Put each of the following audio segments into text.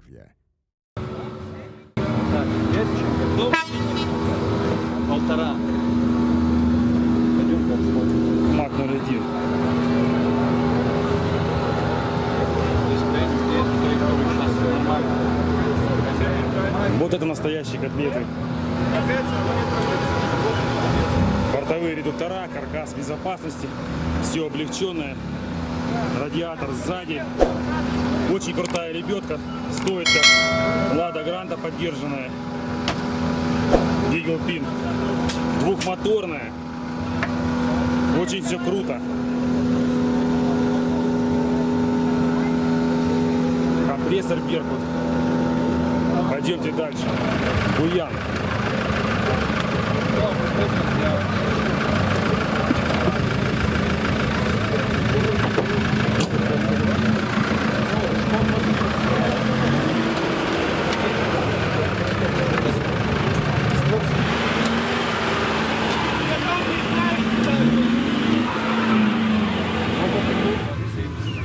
Поволжья. Так, есть что? Полтора. Пойдем посмотрим. Мак 01. Вот это настоящие котлеты. Бортовые редуктора, каркас безопасности. Все облегченное. Радиатор сзади. Очень крутая лебедка. Стоит как Лада Гранта поддержанная. Eagle Pin. Двухмоторная. Очень все круто. Компрессор Беркут. Пойдемте дальше. Буян.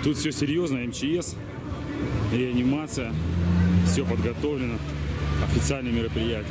Тут все серьезно, МЧС, реанимация, все подготовлено, официальные мероприятия.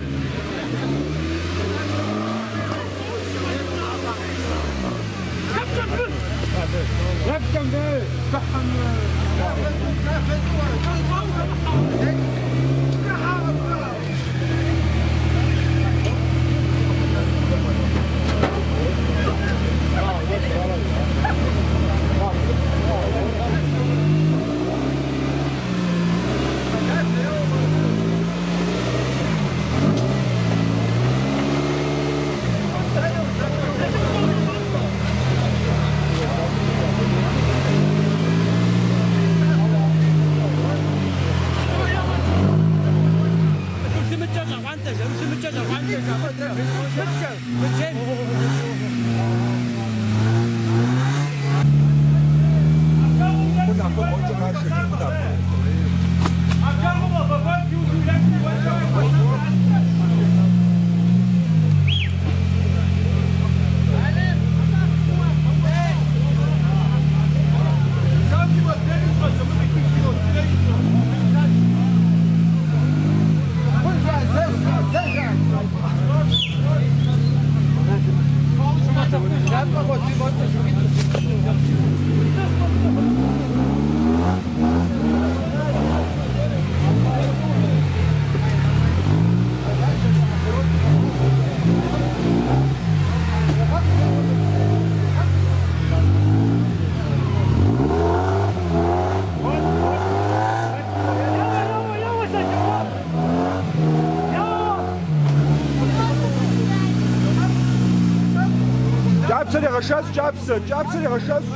Jabsa les recherches, Jabsa les recherches.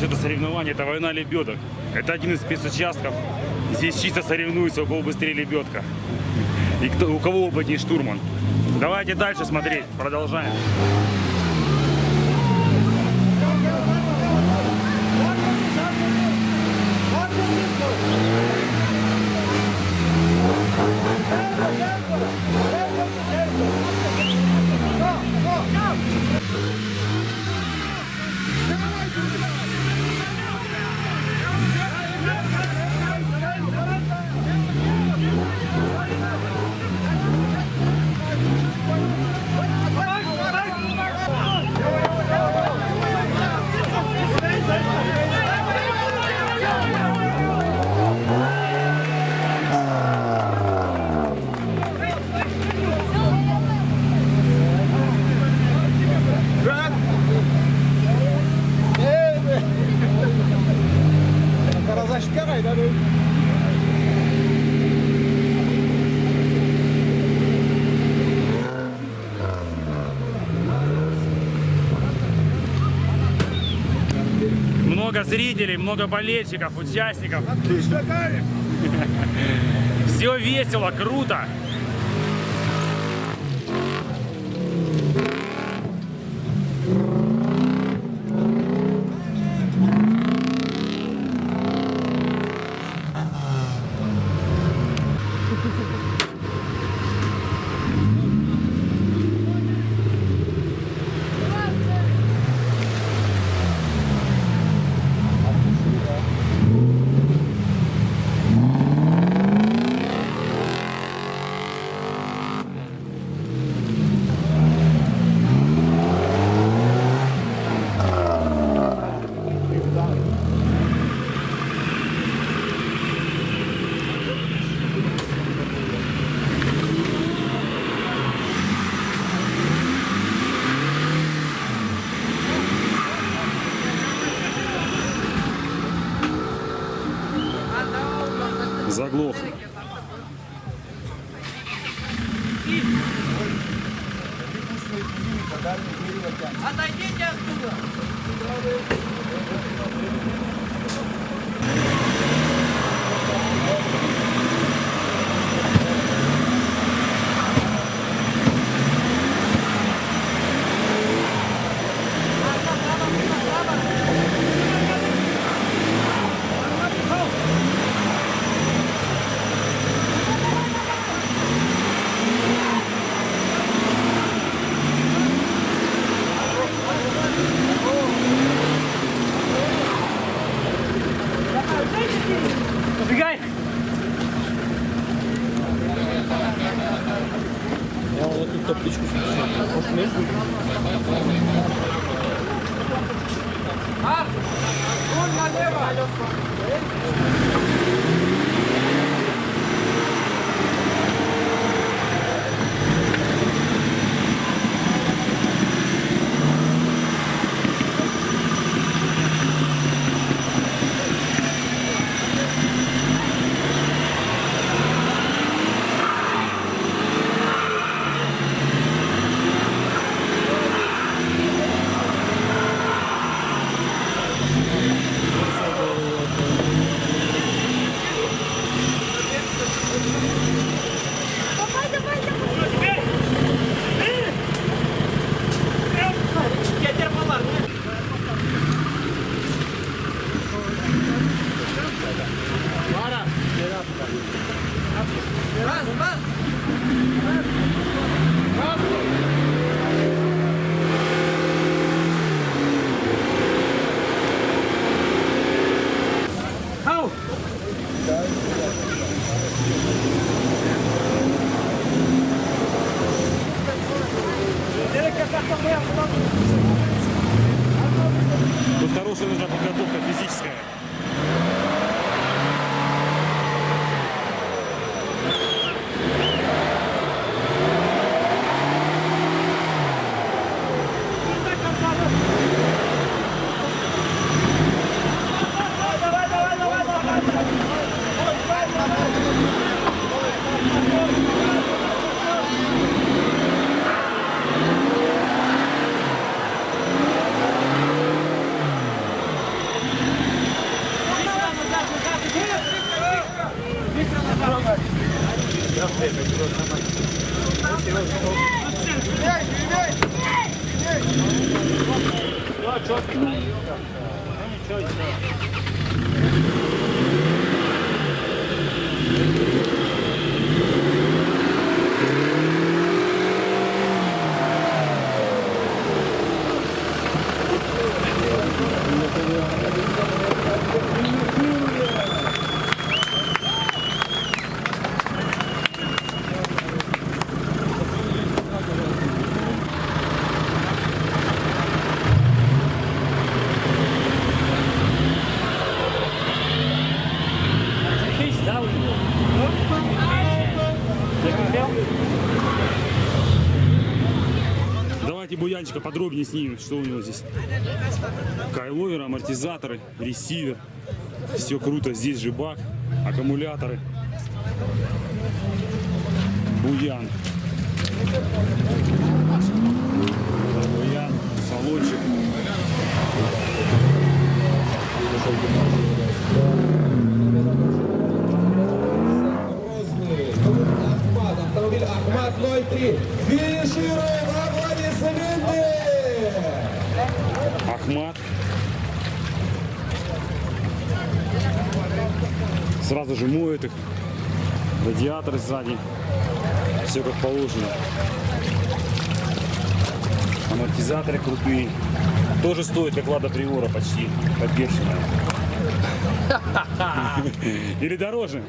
Это соревнование, это война лебедок. Это один из спецучастков. Здесь чисто соревнуются, у кого быстрее лебедка. И у кого опытнее штурман. Давайте дальше смотреть. Продолжаем. много зрителей, много болельщиков, участников. Все весело, круто. Заглох. Отойдите оттуда! Убегай! Я вот тут табличку слушаю. Руль налево! Раз, раз! Ау! Тут хорошая нужна подготовка физическая. Давайте Буянчика подробнее снимем, что у него здесь. Кайловер, амортизаторы, ресивер. Все круто. Здесь же бак, аккумуляторы. Буян. Буян, салончик. Ахмат, автомобиль Ахмат 03. Финишируем, аплодисменты! Ахмат. Сразу же моет их. Радиаторы сзади. Все как положено. Амортизаторы крутые. Тоже стоит как Лада Приора почти. Подвешенная. Или дороже?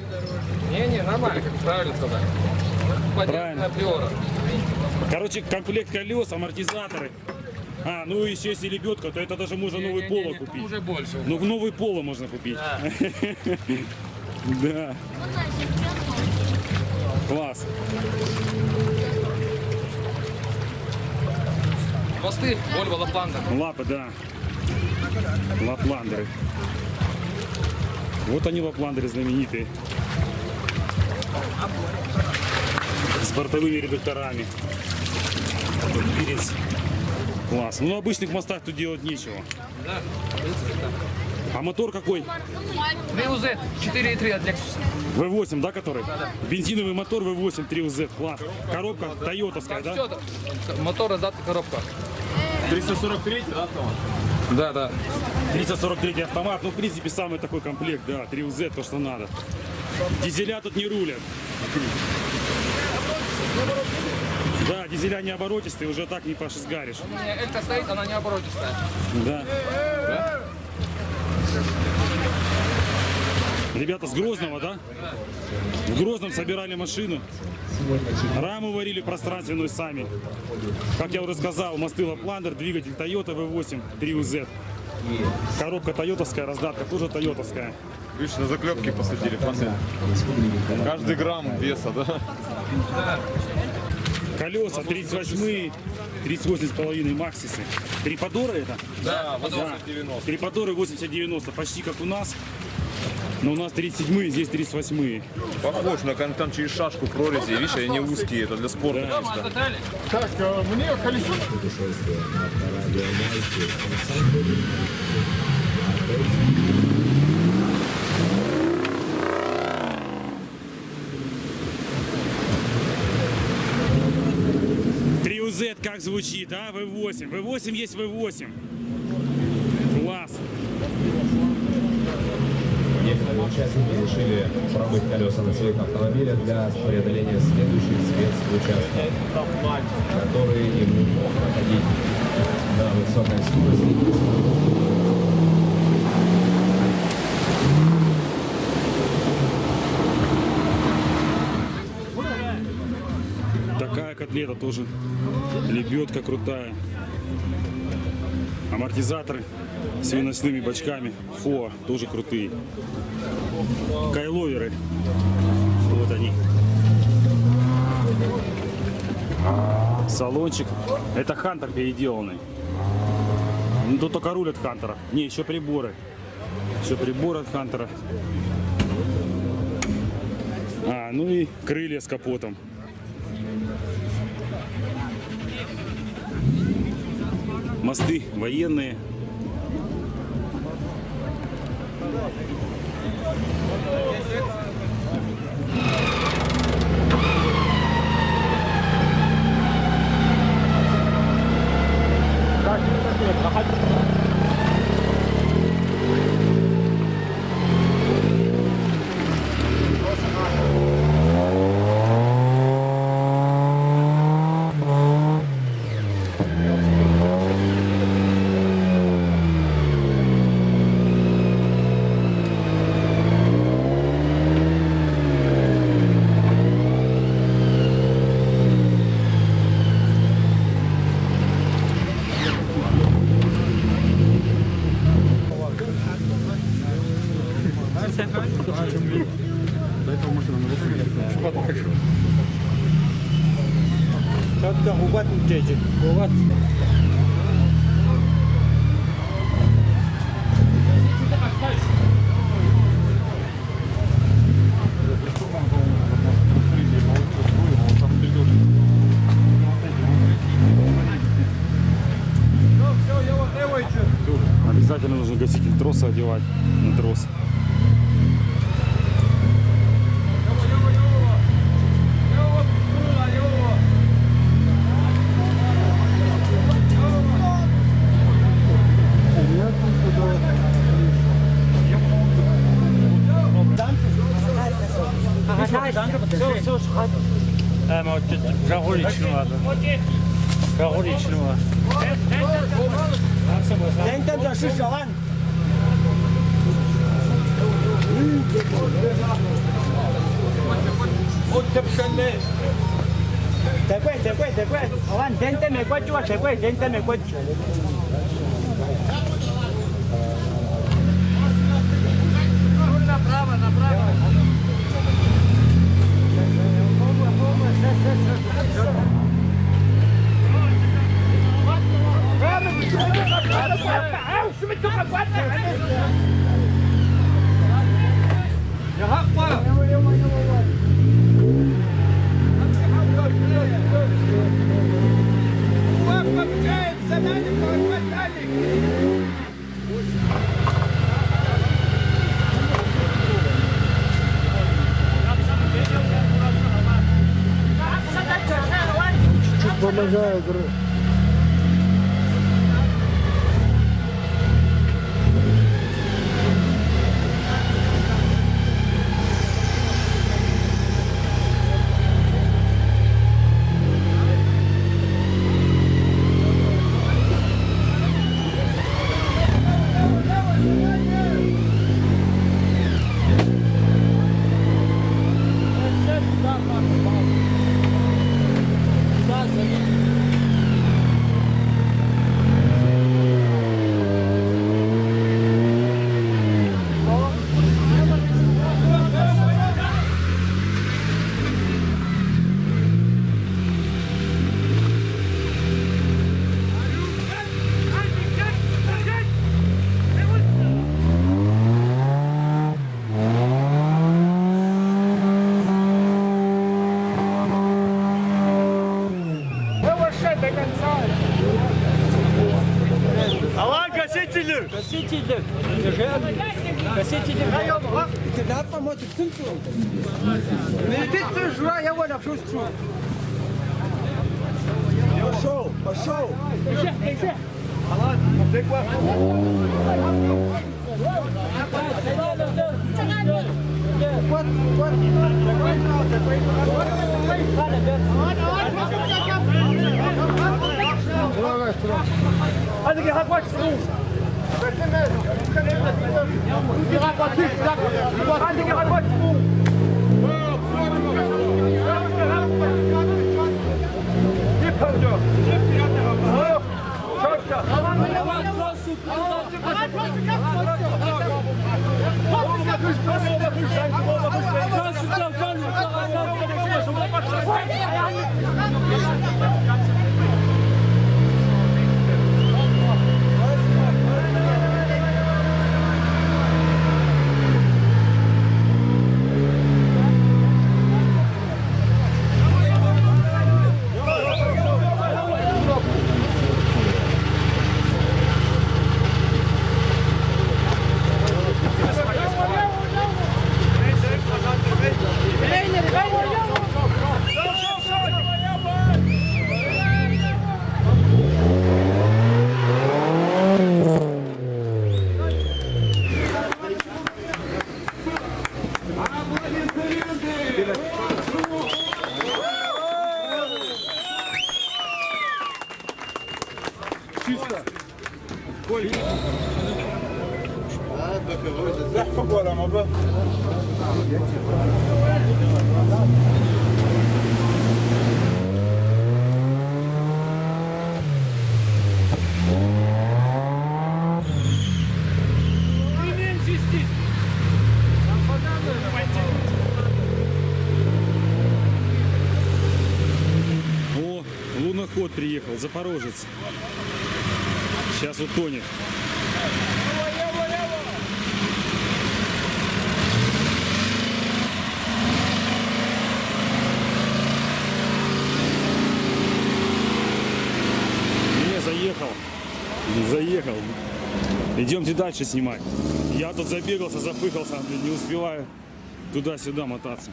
Не, нормально, как правильно сказать. Правильно. Приора. Короче, комплект колес, амортизаторы. А, ну еще если лебедка, то это даже можно новый поло купить. Уже больше. Ну, новый поло можно купить. Да. Класс. Мосты, Volvo Laplander. Лапы, да. Лапландеры. Вот они, лапландеры знаменитые. С бортовыми редукторами. Перец. Класс. Ну, на обычных мостах тут делать нечего. Да, в принципе, так. А мотор какой? Triumph 4.3 от Lexus. V8, да, который? Бензиновый мотор V8 Triumph. Класс. Коробка тойотовская, да? Все, мотор, раздатка, коробка. 343, да, автомат? Да. 343 автомат. Ну, в принципе, самый такой комплект, да. Triumph, то, что надо. Дизеля тут не рулят. Да, дизеля не оборотистые, уже так не пошизгаришь. У меня Элька стоит, она не оборотистая. Да. Ребята с Грозного, да? В Грозном собирали машину. Раму варили пространственную сами. Как я уже сказал, мосты Лапландер, двигатель Toyota V8 Triumph. Коробка тойотовская, раздатка тоже тойотовская. Видишь, на заклепки посадили, посмотри. Каждый грамм веса, да? Колеса 38-е, 38,5 Максисы. Триподоры это? Да, Да. 80-90. Триподоры 80-90, почти как у нас. Но у нас 37-е, здесь 38-е. Похож на там через шашку прорези. Видишь, они узкие, это для спорта Да. чисто. Triumph как звучит, а? V8. V8 есть V8. Класс. Некоторые участники решили промыть колеса на своих автомобилях для преодоления следующих спецучастков, которые им не могут проходить на высокой скорости. Такая котлета тоже. Лебедка крутая. Амортизаторы с выносными бачками. ФО тоже крутые. Кайловеры. Вот они. Салончик. Это Хантер переделанный. Ну, тут только руль от Хантера. Не, еще приборы. Еще приборы от Хантера. А, ну и крылья с капотом. Мосты военные. Обязательно нужен гаситель тросы одевать на трос. О, луноход приехал, Запорожец. Сейчас утонет. Не, заехал. Заехал. Идемте дальше снимать. Я тут забегался, запыхался, блин, не успеваю туда-сюда мотаться.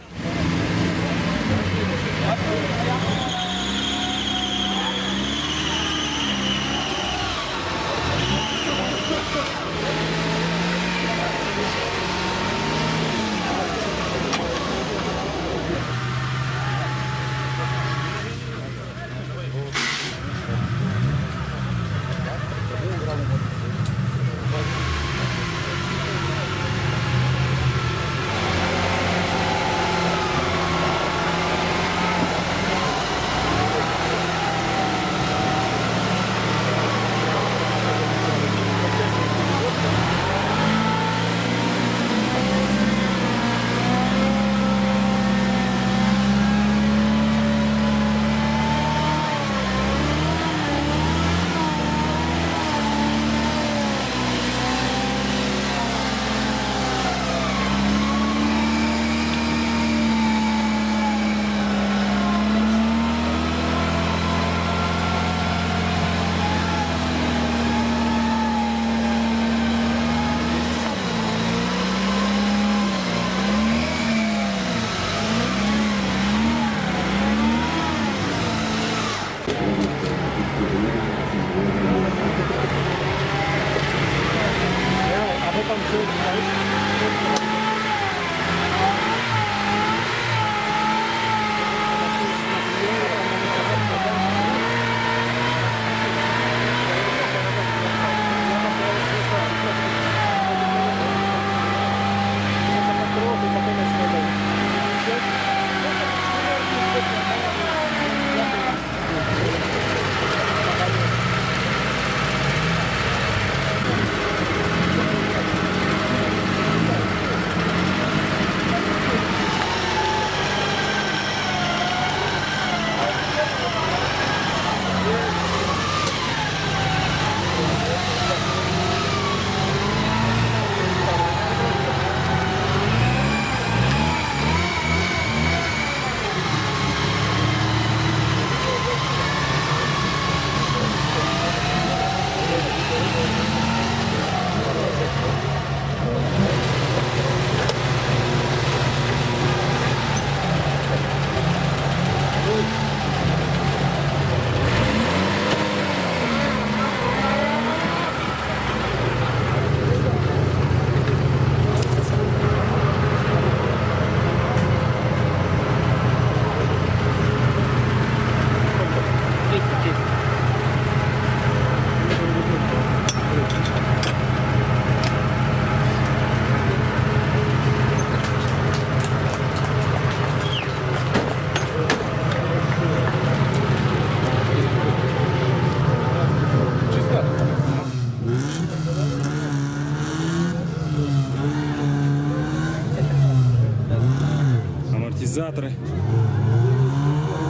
Амортизаторы,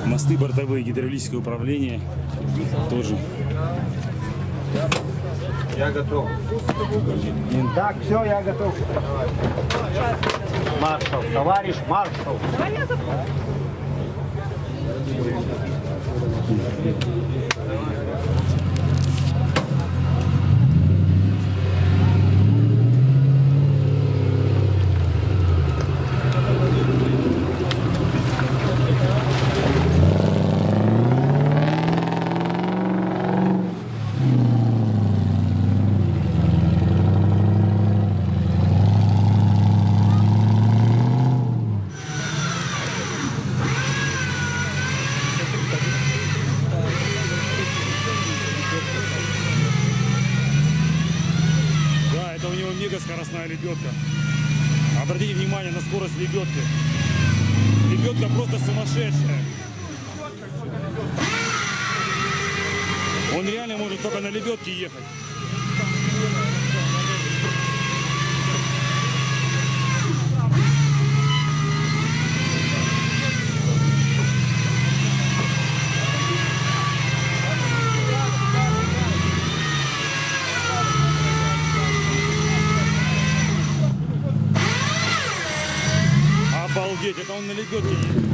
мосты бортовые, гидравлическое управление тоже. Я готов. Так, все, я готов. Маршал, товарищ маршал. Скоростная лебедка. Обратите внимание на скорость лебедки. Лебедка просто сумасшедшая. Он реально может только на лебедке ехать. Обалдеть, это он на лебедке едет.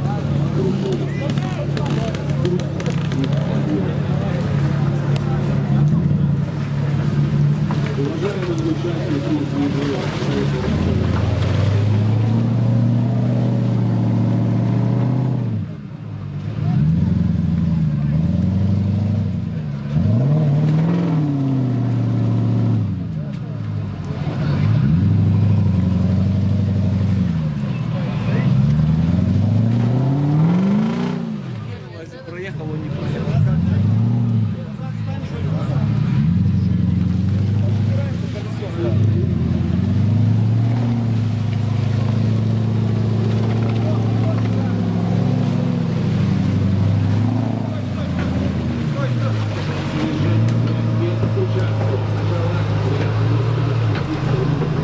проехал, он не проехал.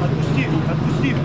Отпусти, отпусти.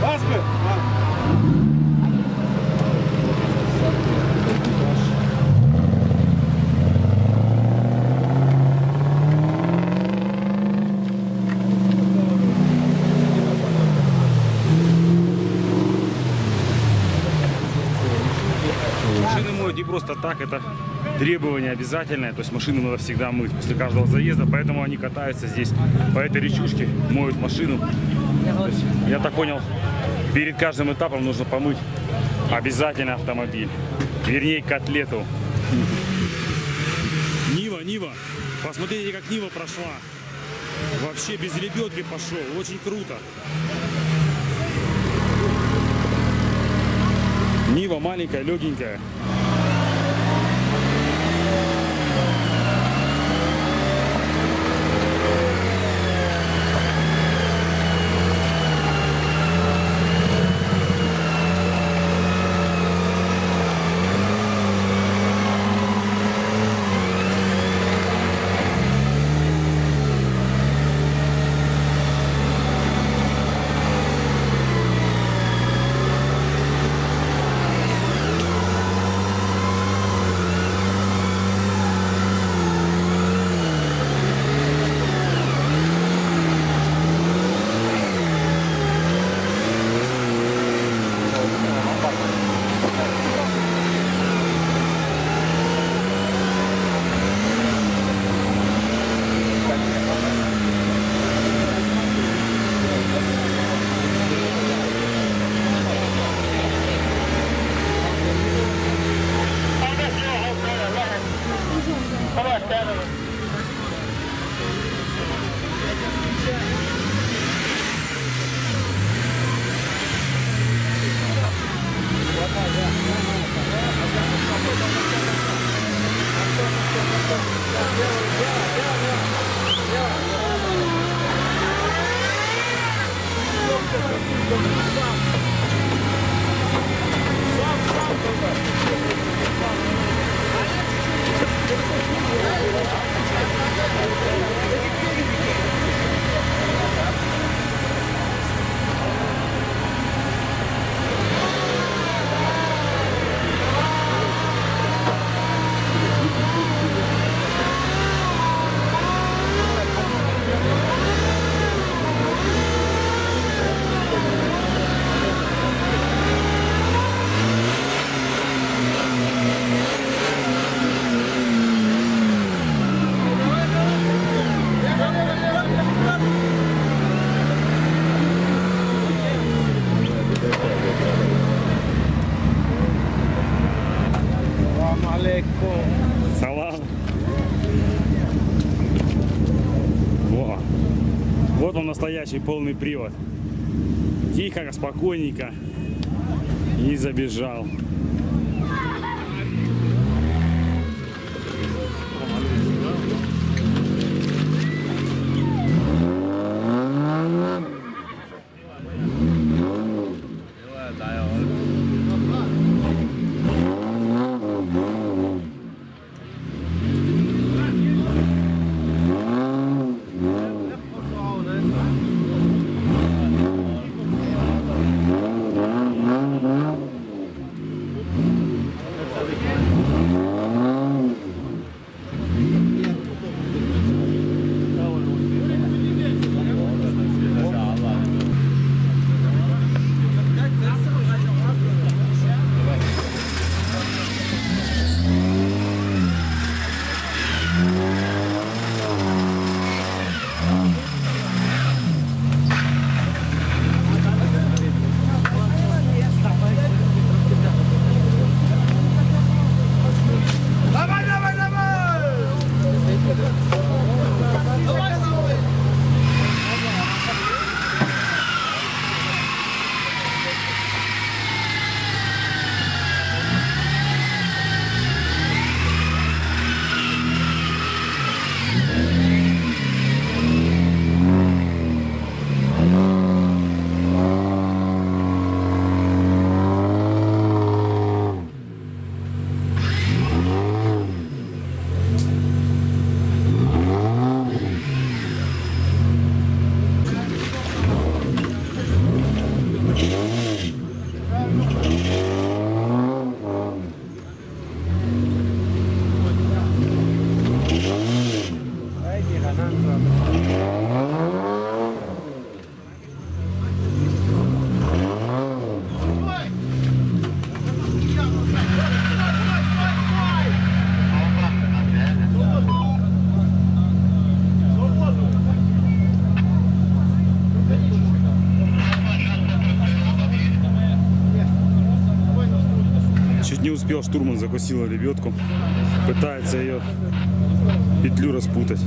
Паспорт. Машины моют не просто так, это требование обязательное, то есть машину надо всегда мыть после каждого заезда, поэтому они катаются здесь по этой речушке, моют машину. То есть, я так понял, перед каждым этапом нужно помыть обязательно автомобиль, вернее котлету. Нива, посмотрите, как Нива прошла. Вообще без лебедки пошел, очень круто. Нива маленькая, легенькая. Салам. Во. Вот он настоящий полный привод. Тихо, спокойненько. И забежал. успел, штурман закусил лебедку. Пытается ее петлю распутать.